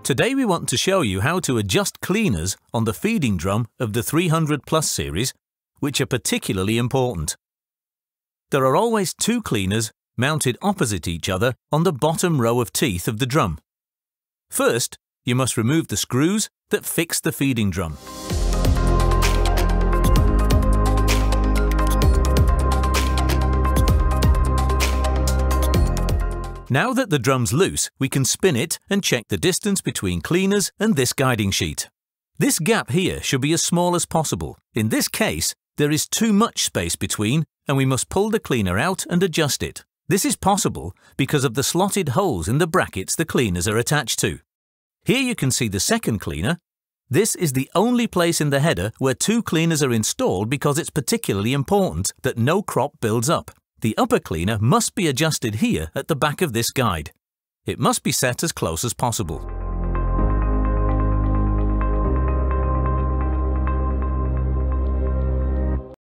Today we want to show you how to adjust cleaners on the feeding drum of the 300 Plus series, which are particularly important. There are always two cleaners mounted opposite each other on the bottom row of teeth of the drum. First, you must remove the screws that fix the feeding drum. Now that the drum's loose, we can spin it and check the distance between cleaners and this guiding sheet. This gap here should be as small as possible. In this case, there is too much space between, and we must pull the cleaner out and adjust it. This is possible because of the slotted holes in the brackets the cleaners are attached to. Here you can see the second cleaner. This is the only place in the header where two cleaners are installed because it's particularly important that no crop builds up. The upper cleaner must be adjusted here at the back of this guide. It must be set as close as possible.